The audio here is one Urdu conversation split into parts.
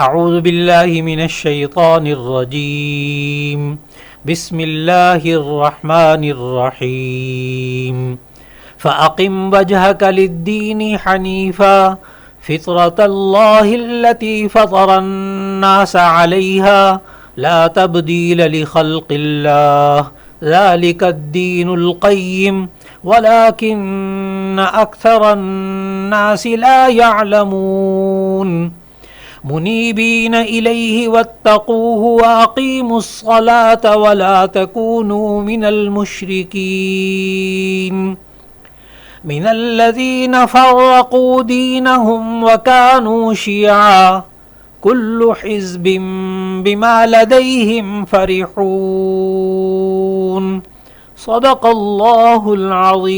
اعوذ باللہ من الشیطان الرجیم بسم اللہ الرحمن الرحیم فأقم وجهك للدین حنیفا فطرة اللہ التي فطر الناس علیها لا تبدیل لخلق اللہ ذلك الدین القیم ولكن اکثر الناس لا يعلمون منیبین الیہ واتقوہ واقیموا الصلاة ولا تکونوا من المشرکین من الذین فرقوا دینہم وکانوا شیعا کل حزب بما لدیہم فرحون صدق اللہ العظیم۔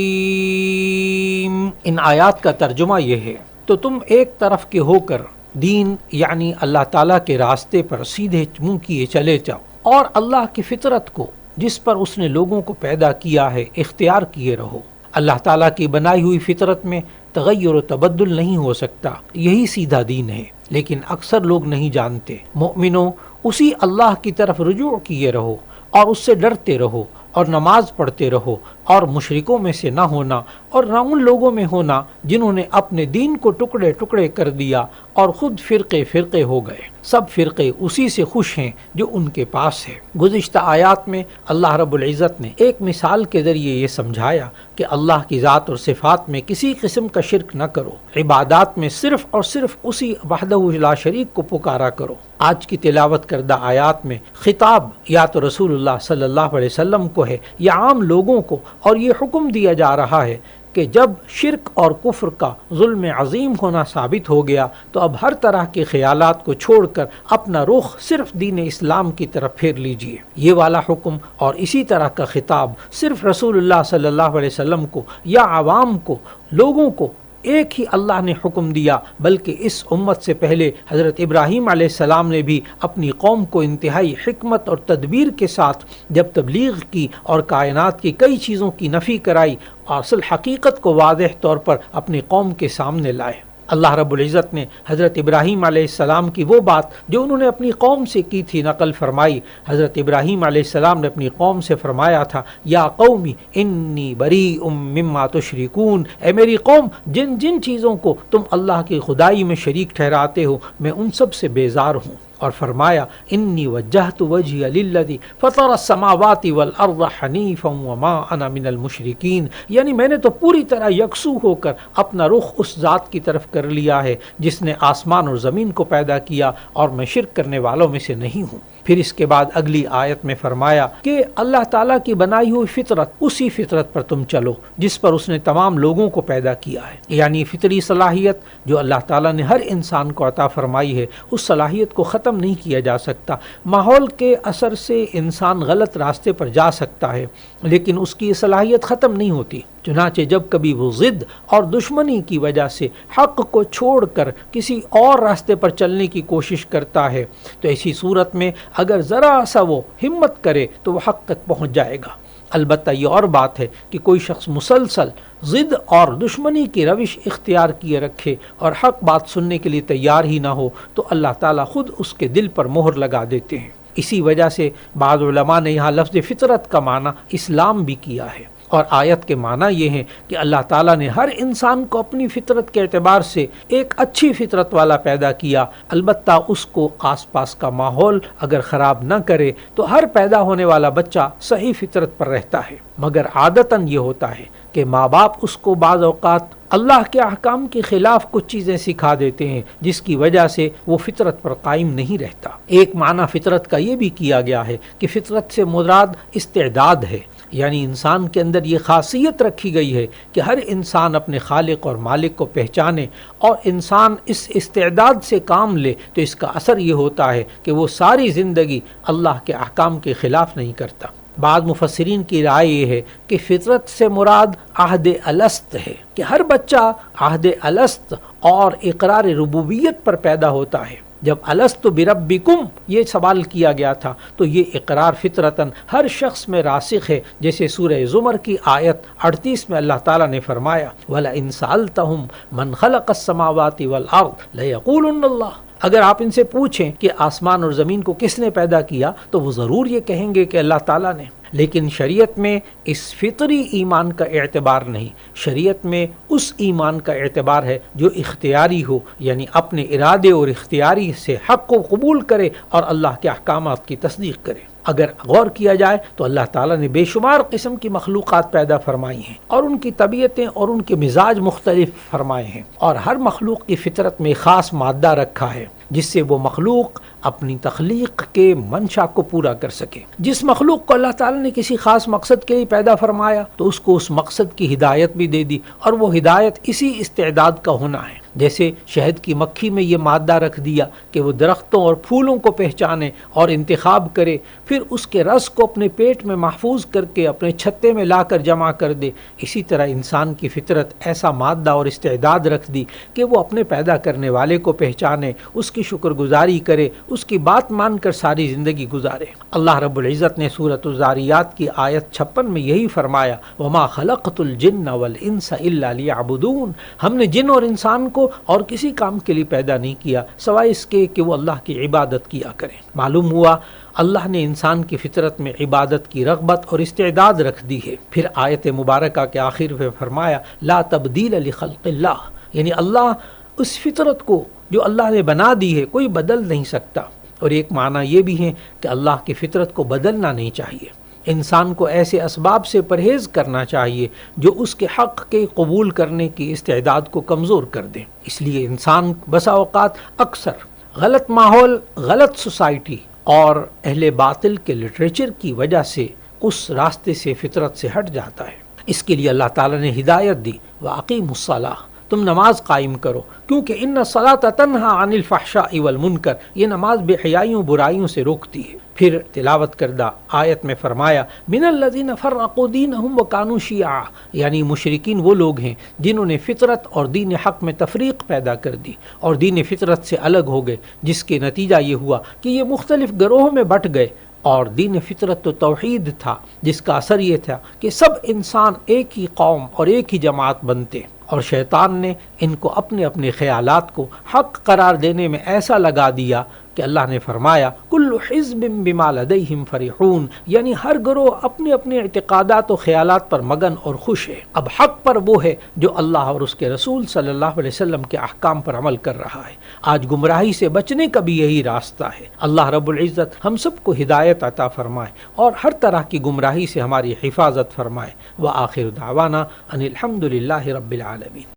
ان آیات کا ترجمہ یہ ہے، تو تم ایک طرف کے ہو کر دین یعنی اللہ تعالیٰ کے راستے پر سیدھے منہ کیے چلے جاؤ، اور اللہ کی فطرت کو جس پر اس نے لوگوں کو پیدا کیا ہے اختیار کیے رہو۔ اللہ تعالیٰ کی بنائی ہوئی فطرت میں تغیر و تبدل نہیں ہو سکتا، یہی سیدھا دین ہے، لیکن اکثر لوگ نہیں جانتے۔ مومنوں، اسی اللہ کی طرف رجوع کیے رہو اور اس سے ڈرتے رہو اور نماز پڑھتے رہو، اور مشرکوں میں سے نہ ہونا اور نہ ان لوگوں میں ہونا جنہوں نے اپنے دین کو ٹکڑے ٹکڑے کر دیا اور خود فرقے فرقے ہو گئے۔ سب فرقے اسی سے خوش ہیں جو ان کے پاس ہے۔ گزشتہ آیات میں اللہ رب العزت نے ایک مثال کے ذریعے یہ سمجھایا کہ اللہ کی ذات اور صفات میں کسی قسم کا شرک نہ کرو، عبادات میں صرف اور صرف اسی وحدہ لا شریک کو پکارا کرو۔ آج کی تلاوت کردہ آیات میں خطاب یا تو رسول اللہ صلی اللہ علیہ وسلم کو ہے یا عام لوگوں کو، اور یہ حکم دیا جا رہا ہے کہ جب شرک اور کفر کا ظلم عظیم ہونا ثابت ہو گیا تو اب ہر طرح کے خیالات کو چھوڑ کر اپنا رخ صرف دین اسلام کی طرف پھیر لیجئے۔ یہ والا حکم اور اسی طرح کا خطاب صرف رسول اللہ صلی اللہ علیہ وسلم کو یا عوام کو، لوگوں کو ایک ہی اللہ نے حکم دیا، بلکہ اس امت سے پہلے حضرت ابراہیم علیہ السلام نے بھی اپنی قوم کو انتہائی حکمت اور تدبیر کے ساتھ جب تبلیغ کی اور کائنات کی کئی چیزوں کی نفی کرائی، اصل حقیقت کو واضح طور پر اپنی قوم کے سامنے لائے۔ اللہ رب العزت نے حضرت ابراہیم علیہ السلام کی وہ بات جو انہوں نے اپنی قوم سے کی تھی نقل فرمائی۔ حضرت ابراہیم علیہ السلام نے اپنی قوم سے فرمایا تھا، یا قومی انی بریء مما تشرکون، اے میری قوم، جن جن چیزوں کو تم اللہ کی خدائی میں شریک ٹھہراتے ہو میں ان سب سے بیزار ہوں۔ اور فرمایا انی وجہت وجہی للذی فطر السماوات والارض حنیفا وما انا من المشرکین، یعنی میں نے تو پوری طرح یکسو ہو کر اپنا رخ اس ذات کی طرف کر لیا ہے جس نے آسمان اور زمین کو پیدا کیا، اور میں شرک کرنے والوں میں سے نہیں ہوں۔ پھر اس کے بعد اگلی آیت میں فرمایا کہ اللہ تعالیٰ کی بنائی ہوئی فطرت، اسی فطرت پر تم چلو جس پر اس نے تمام لوگوں کو پیدا کیا ہے، یعنی فطری صلاحیت جو اللہ تعالیٰ نے ہر انسان کو عطا فرمائی ہے، اس صلاحیت کو ختم نہیں کیا جا سکتا۔ ماحول کے اثر سے انسان غلط راستے پر جا سکتا ہے، لیکن اس کی صلاحیت ختم نہیں ہوتی۔ چنانچہ جب کبھی وہ ضد اور دشمنی کی وجہ سے حق کو چھوڑ کر کسی اور راستے پر چلنے کی کوشش کرتا ہے تو ایسی صورت میں اگر ذرا سا وہ ہمت کرے تو وہ حق تک پہنچ جائے گا۔ البتہ یہ اور بات ہے کہ کوئی شخص مسلسل ضد اور دشمنی کی روش اختیار کیے رکھے اور حق بات سننے کے لیے تیار ہی نہ ہو تو اللہ تعالیٰ خود اس کے دل پر مہر لگا دیتے ہیں۔ اسی وجہ سے بعض علماء نے یہاں لفظ فطرت کا معنی اسلام بھی کیا ہے، اور آیت کے معنی یہ ہیں کہ اللہ تعالیٰ نے ہر انسان کو اپنی فطرت کے اعتبار سے ایک اچھی فطرت والا پیدا کیا، البتہ اس کو آس پاس کا ماحول اگر خراب نہ کرے تو ہر پیدا ہونے والا بچہ صحیح فطرت پر رہتا ہے، مگر عادتاً یہ ہوتا ہے کہ ماں باپ اس کو بعض اوقات اللہ کے احکام کے خلاف کچھ چیزیں سکھا دیتے ہیں جس کی وجہ سے وہ فطرت پر قائم نہیں رہتا۔ ایک معنی فطرت کا یہ بھی کیا گیا ہے کہ فطرت سے مراد استعداد ہے، یعنی انسان کے اندر یہ خاصیت رکھی گئی ہے کہ ہر انسان اپنے خالق اور مالک کو پہچانے، اور انسان اس استعداد سے کام لے تو اس کا اثر یہ ہوتا ہے کہ وہ ساری زندگی اللہ کے احکام کے خلاف نہیں کرتا۔ بعض مفسرین کی رائے یہ ہے کہ فطرت سے مراد عہد الست ہے، کہ ہر بچہ عہد الست اور اقرار ربوبیت پر پیدا ہوتا ہے۔ جب الست بربکم یہ سوال کیا گیا تھا تو یہ اقرار فطرتاً ہر شخص میں راسخ ہے، جیسے سورہ زمر کی آیت 38 میں اللہ تعالیٰ نے فرمایا وَلَئِن سَأَلْتَهُمْ مَنْ خَلَقَ السَّمَاوَاتِ وَالْأَرْضَ لَيَقُولُنَّ اللَّهُ، اگر آپ ان سے پوچھیں کہ آسمان اور زمین کو کس نے پیدا کیا تو وہ ضرور یہ کہیں گے کہ اللہ تعالیٰ نے. لیکن شریعت میں اس فطری ایمان کا اعتبار نہیں، شریعت میں اس ایمان کا اعتبار ہے جو اختیاری ہو، یعنی اپنے ارادے اور اختیاری سے حق کو قبول کرے اور اللہ کے احکامات کی تصدیق کرے. اگر غور کیا جائے تو اللہ تعالیٰ نے بے شمار قسم کی مخلوقات پیدا فرمائی ہیں اور ان کی طبیعتیں اور ان کے مزاج مختلف فرمائے ہیں، اور ہر مخلوق کی فطرت میں خاص مادہ رکھا ہے جس سے وہ مخلوق اپنی تخلیق کے منشا کو پورا کر سکے. جس مخلوق کو اللہ تعالیٰ نے کسی خاص مقصد کے لیے پیدا فرمایا تو اس کو اس مقصد کی ہدایت بھی دے دی، اور وہ ہدایت اسی استعداد کا ہونا ہے. جیسے شہد کی مکھی میں یہ مادہ رکھ دیا کہ وہ درختوں اور پھولوں کو پہچانے اور انتخاب کرے، پھر اس کے رس کو اپنے پیٹ میں محفوظ کر کے اپنے چھتے میں لا کر جمع کر دے. اسی طرح انسان کی فطرت ایسا مادہ اور استعداد رکھ دی کہ وہ اپنے پیدا کرنے والے کو پہچانے، اس کی شکر گزاری کرے، اس کی بات مان کر ساری زندگی گزارے. اللہ رب العزت نے سورۃ الذاریات کی آیت 56 میں یہی فرمایا، وما خلقت الجن والانس الا لیعبدون. ہم نے جن اور انسان کو اور کسی کام کے لیے پیدا نہیں کیا سوائے اس کے کہ وہ اللہ کی عبادت کیا کریں. معلوم ہوا اللہ نے انسان کی فطرت میں عبادت کی رغبت اور استعداد رکھ دی ہے. پھر آیت مبارکہ کے آخر میں فرمایا لا تبدیل لخلق اللہ، یعنی اللہ اس فطرت کو جو اللہ نے بنا دی ہے کوئی بدل نہیں سکتا. اور ایک معنی یہ بھی ہے کہ اللہ کی فطرت کو بدلنا نہیں چاہیے. انسان کو ایسے اسباب سے پرہیز کرنا چاہیے جو اس کے حق کے قبول کرنے کی استعداد کو کمزور کر دیں. اس لیے انسان بسا اوقات اکثر غلط ماحول، غلط سوسائٹی اور اہل باطل کے لٹریچر کی وجہ سے اس راستے سے فطرت سے ہٹ جاتا ہے. اس کے لیے اللہ تعالیٰ نے ہدایت دی، وَأَقِیمُوا الصَّلَاةَ، تم نماز قائم کرو، کیونکہ ان الصلاۃ تنہا عن الفحشاء والمنکر، یہ نماز بے حیائیوں برائیوں سے روکتی ہے. پھر تلاوت کردہ آیت میں فرمایا من الذین فرقوا دینہم وکانوا شیعا، یعنی مشرکین وہ لوگ ہیں جنہوں نے فطرت اور دین حق میں تفریق پیدا کر دی اور دین فطرت سے الگ ہو گئے، جس کے نتیجہ یہ ہوا کہ یہ مختلف گروہوں میں بٹ گئے. اور دین فطرت تو توحید تھا جس کا اثر یہ تھا کہ سب انسان ایک ہی قوم اور ایک ہی جماعت بنتے، اور شیطان نے ان کو اپنے اپنے خیالات کو حق قرار دینے میں ایسا لگا دیا کہ اللہ نے فرمایا کل حزب بما لدیہم فرحون، یعنی ہر گروہ اپنے اپنے اعتقادات و خیالات پر مگن اور خوش ہے. اب حق پر وہ ہے جو اللہ اور اس کے رسول صلی اللہ علیہ وسلم کے احکام پر عمل کر رہا ہے. آج گمراہی سے بچنے کا بھی یہی راستہ ہے. اللہ رب العزت ہم سب کو ہدایت عطا فرمائے اور ہر طرح کی گمراہی سے ہماری حفاظت فرمائے. وآخر دعوانا ان الحمد للہ رب العالمین.